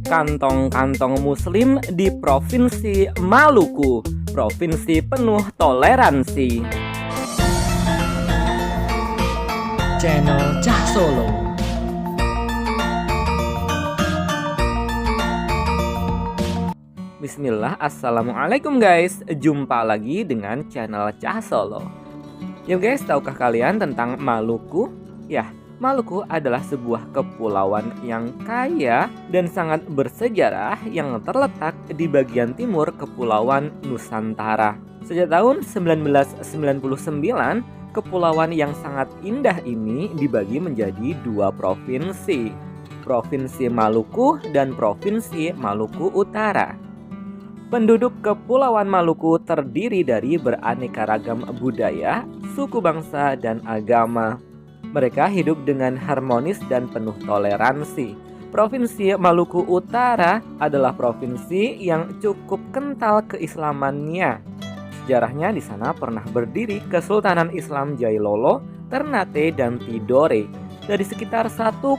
Kantong-kantong muslim di Provinsi Maluku, provinsi penuh toleransi. Channel Cah Solo. Bismillah, assalamualaikum guys. Jumpa lagi dengan channel Cah Solo. Yuk guys, tahukah kalian tentang Maluku? Ya, Maluku adalah sebuah kepulauan yang kaya dan sangat bersejarah yang terletak di bagian timur Kepulauan Nusantara. Sejak tahun 1999, kepulauan yang sangat indah ini dibagi menjadi dua provinsi, Provinsi Maluku dan Provinsi Maluku Utara. Penduduk Kepulauan Maluku terdiri dari beraneka ragam budaya, suku bangsa, dan agama. Mereka hidup dengan harmonis dan penuh toleransi. Provinsi Maluku Utara adalah provinsi yang cukup kental keislamannya. Sejarahnya di sana pernah berdiri Kesultanan Islam Jailolo, Ternate, dan Tidore. Dari sekitar 1,32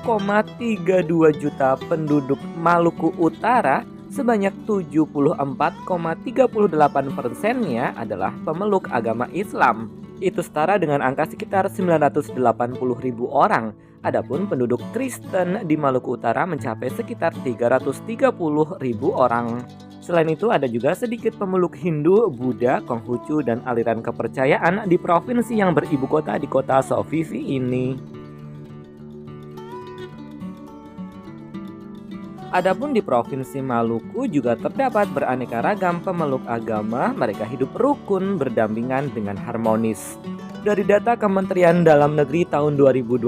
juta penduduk Maluku Utara, sebanyak 74,38%-nya adalah pemeluk agama Islam. Itu setara dengan angka sekitar 980.000 orang. Adapun penduduk Kristen di Maluku Utara mencapai sekitar 330.000 orang. Selain itu ada juga sedikit pemeluk Hindu, Buddha, Konghucu, dan aliran kepercayaan di provinsi yang beribu kota di kota Sofifi ini. Adapun di Provinsi Maluku juga terdapat beraneka ragam pemeluk agama, mereka hidup rukun berdampingan dengan harmonis. Dari data Kementerian Dalam Negeri tahun 2021,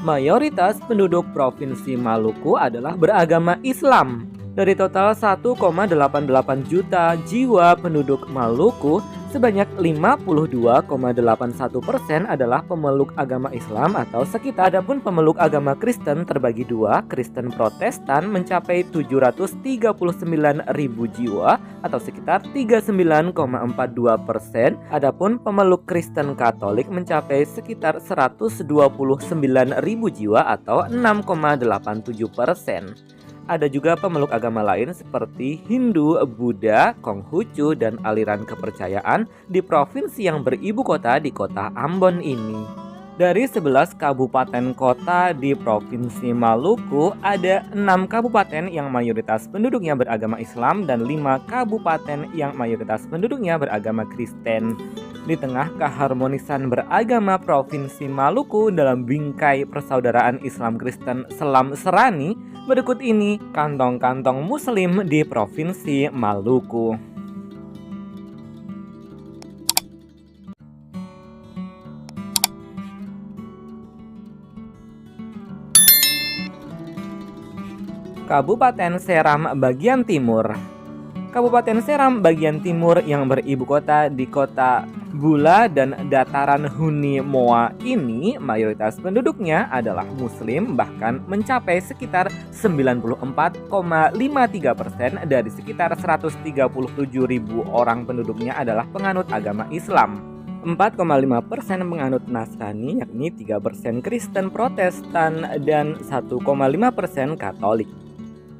mayoritas penduduk Provinsi Maluku adalah beragama Islam. Dari total 1,88 juta jiwa penduduk Maluku, sebanyak 52,81% adalah pemeluk agama Islam atau sekitar. Adapun pemeluk agama Kristen terbagi dua, Kristen Protestan mencapai 739.000 jiwa atau sekitar 39,42%. Adapun pemeluk Kristen Katolik mencapai sekitar 129.000 jiwa atau 6,87%. Ada juga pemeluk agama lain seperti Hindu, Buddha, Konghucu, dan aliran kepercayaan di provinsi yang beribu kota di kota Ambon ini. Dari 11 kabupaten kota di Provinsi Maluku, ada 6 kabupaten yang mayoritas penduduknya beragama Islam dan 5 kabupaten yang mayoritas penduduknya beragama Kristen. Di tengah keharmonisan beragama Provinsi Maluku dalam bingkai persaudaraan Islam Kristen Selam Serani, berikut ini kantong-kantong muslim di Provinsi Maluku. Kabupaten Seram bagian timur. Kabupaten Seram bagian timur yang beribu kota di kota Bula dan dataran Huni Moa ini mayoritas penduduknya adalah muslim, bahkan mencapai sekitar 94,53% dari sekitar 137.000 orang penduduknya adalah penganut agama Islam. 4,5% penganut Nasrani, yakni 3% Kristen Protestan dan 1,5% Katolik.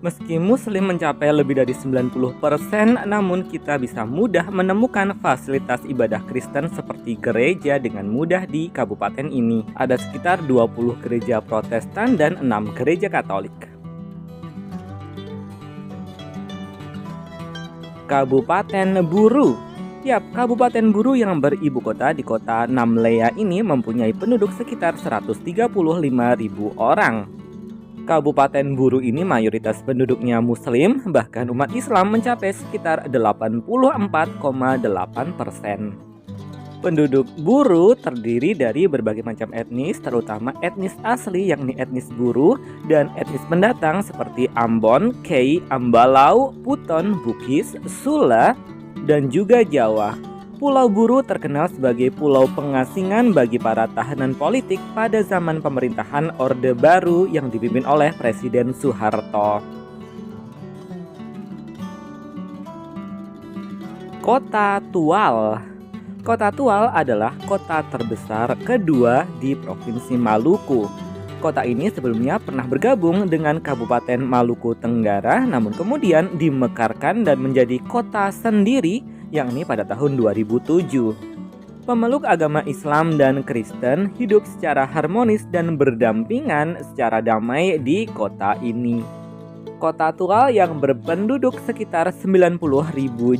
Meski muslim mencapai lebih dari 90%, namun kita bisa mudah menemukan fasilitas ibadah Kristen seperti gereja dengan mudah di kabupaten ini. Ada sekitar 20 gereja Protestan dan 6 gereja Katolik. Kabupaten Buru. Kabupaten Buru yang beribu kota di kota Namlea ini mempunyai penduduk sekitar 135.000 orang. Kabupaten Buru ini mayoritas penduduknya muslim, bahkan umat Islam mencapai sekitar 84,8%. Penduduk Buru terdiri dari berbagai macam etnis, terutama etnis asli yakni etnis Buru dan etnis pendatang seperti Ambon, Kei, Ambalau, Puton, Bugis, Sula, dan juga Jawa. Pulau Buru terkenal sebagai pulau pengasingan bagi para tahanan politik pada zaman pemerintahan Orde Baru yang dipimpin oleh Presiden Soeharto. Kota Tual. Kota Tual adalah kota terbesar kedua di Provinsi Maluku. Kota ini sebelumnya pernah bergabung dengan Kabupaten Maluku Tenggara, namun kemudian dimekarkan dan menjadi kota sendiri, yakni pada tahun 2007. Pemeluk agama Islam dan Kristen hidup secara harmonis dan berdampingan secara damai di kota ini. Kota Tual yang berpenduduk sekitar 90.000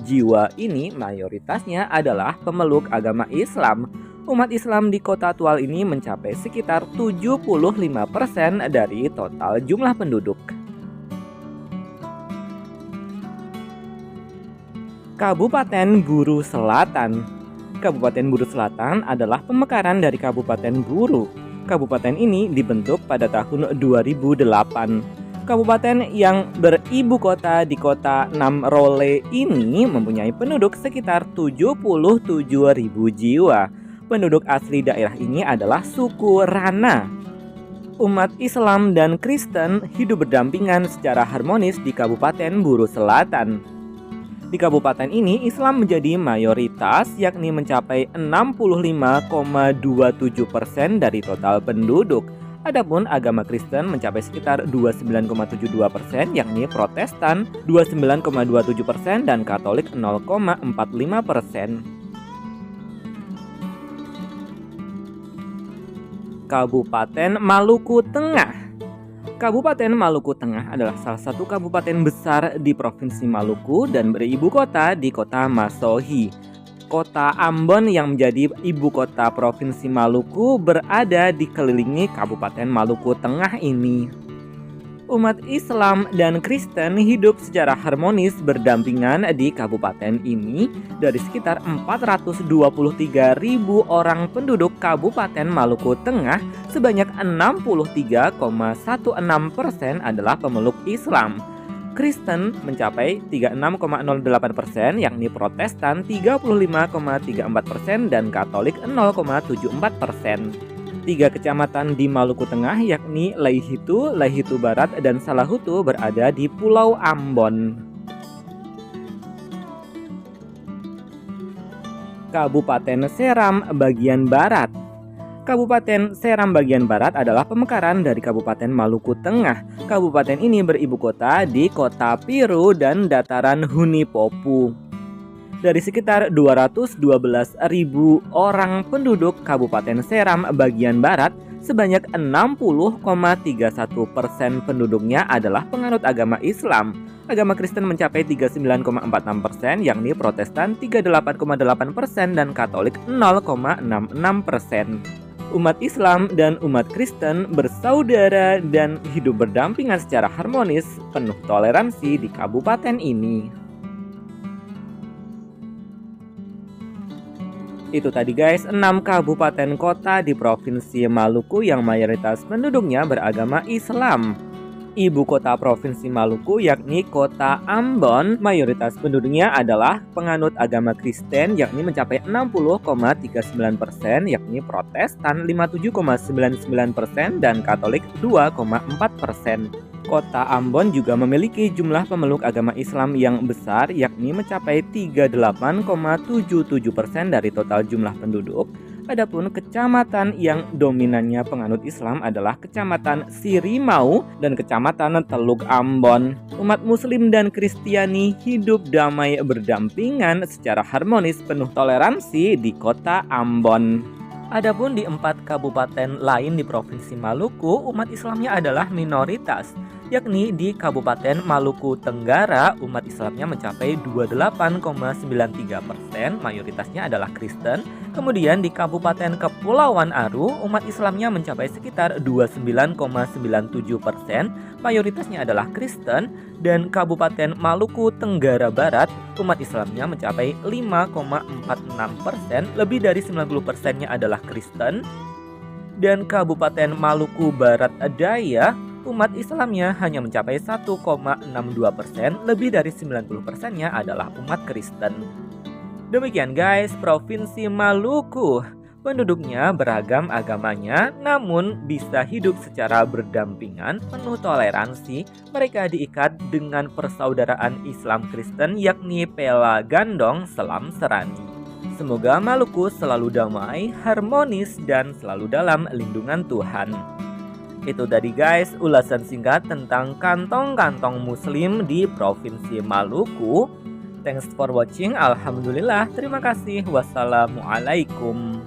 jiwa ini mayoritasnya adalah pemeluk agama Islam. Umat Islam di Kota Tual ini mencapai sekitar 75% dari total jumlah penduduk. Kabupaten Buru Selatan. Kabupaten Buru Selatan adalah pemekaran dari Kabupaten Buru. Kabupaten ini dibentuk pada tahun 2008. Kabupaten yang beribu kota di kota Namrole ini mempunyai penduduk sekitar 77.000 jiwa. Penduduk asli daerah ini adalah suku Rana. Umat Islam dan Kristen hidup berdampingan secara harmonis di Kabupaten Buru Selatan. Di kabupaten ini Islam menjadi mayoritas, yakni mencapai 65,27% dari total penduduk. Adapun agama Kristen mencapai sekitar 29,72%, yakni Protestan 29,27% dan Katolik 0,45%. Kabupaten Maluku Tengah. Kabupaten Maluku Tengah adalah salah satu kabupaten besar di Provinsi Maluku dan beribu kota di Kota Masohi. Kota Ambon yang menjadi ibu kota Provinsi Maluku berada dikelilingi Kabupaten Maluku Tengah ini. Umat Islam dan Kristen hidup secara harmonis berdampingan di kabupaten ini. Dari sekitar 423.000 orang penduduk Kabupaten Maluku Tengah, sebanyak 63,16% adalah pemeluk Islam. Kristen mencapai 36,08%, yakni Protestan 35,34% dan Katolik 0,74%. 3 kecamatan di Maluku Tengah yakni Laihitu, Laihitu Barat, dan Salahutu berada di Pulau Ambon. Kabupaten Seram bagian Barat. Kabupaten Seram bagian Barat adalah pemekaran dari Kabupaten Maluku Tengah. Kabupaten ini beribu kota di Kota Piru dan dataran Hunipopu. Dari sekitar 212.000 orang penduduk Kabupaten Seram bagian Barat, sebanyak 60,31% penduduknya adalah penganut agama Islam. Agama Kristen mencapai 39,46%, yakni Protestan 38,8% dan Katolik 0,66%. Umat Islam dan umat Kristen bersaudara dan hidup berdampingan secara harmonis, penuh toleransi di kabupaten ini. Itu tadi guys, 6 kabupaten kota di Provinsi Maluku yang mayoritas penduduknya beragama Islam. Ibu kota Provinsi Maluku yakni Kota Ambon, mayoritas penduduknya adalah penganut agama Kristen yakni mencapai 60,39%, yakni Protestan 57,99% dan Katolik 2,4%. Kota Ambon juga memiliki jumlah pemeluk agama Islam yang besar yakni mencapai 38,77% dari total jumlah penduduk. Adapun kecamatan yang dominannya penganut Islam adalah Kecamatan Sirimau dan Kecamatan Teluk Ambon. Umat Muslim dan Kristiani hidup damai berdampingan secara harmonis penuh toleransi di Kota Ambon. Adapun di 4 kabupaten lain di Provinsi Maluku, umat Islamnya adalah minoritas, yakni di Kabupaten Maluku Tenggara, umat Islamnya mencapai 28,93%, mayoritasnya adalah Kristen. Kemudian di Kabupaten Kepulauan Aru, umat Islamnya mencapai sekitar 29,97%, mayoritasnya adalah Kristen. Dan Kabupaten Maluku Tenggara Barat, umat Islamnya mencapai 5,46%, lebih dari 90%-nya adalah Kristen. Dan Kabupaten Maluku Barat Daya, umat Islamnya hanya mencapai 1,62%, lebih dari 90%-nya adalah umat Kristen. Demikian guys, Provinsi Maluku. Penduduknya beragam agamanya, namun bisa hidup secara berdampingan, penuh toleransi. Mereka diikat dengan persaudaraan Islam Kristen yakni Pela Gandong Selam Serani. Semoga Maluku selalu damai, harmonis, dan selalu dalam lindungan Tuhan. Itu tadi guys ulasan singkat tentang kantong-kantong muslim di Provinsi Maluku. Thanks for watching. Alhamdulillah. Terima kasih. Wassalamualaikum.